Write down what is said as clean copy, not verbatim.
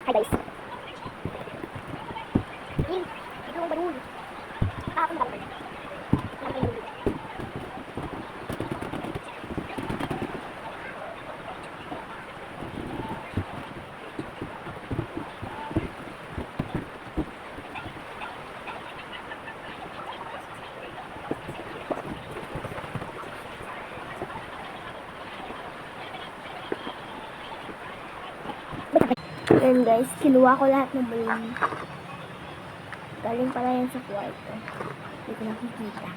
Hi guys. Ito ang barul. Ako na ba? Ayan guys, kinuha ko lahat ng balon. Galing pala yan sa kwarto. Hindi ko nakikita.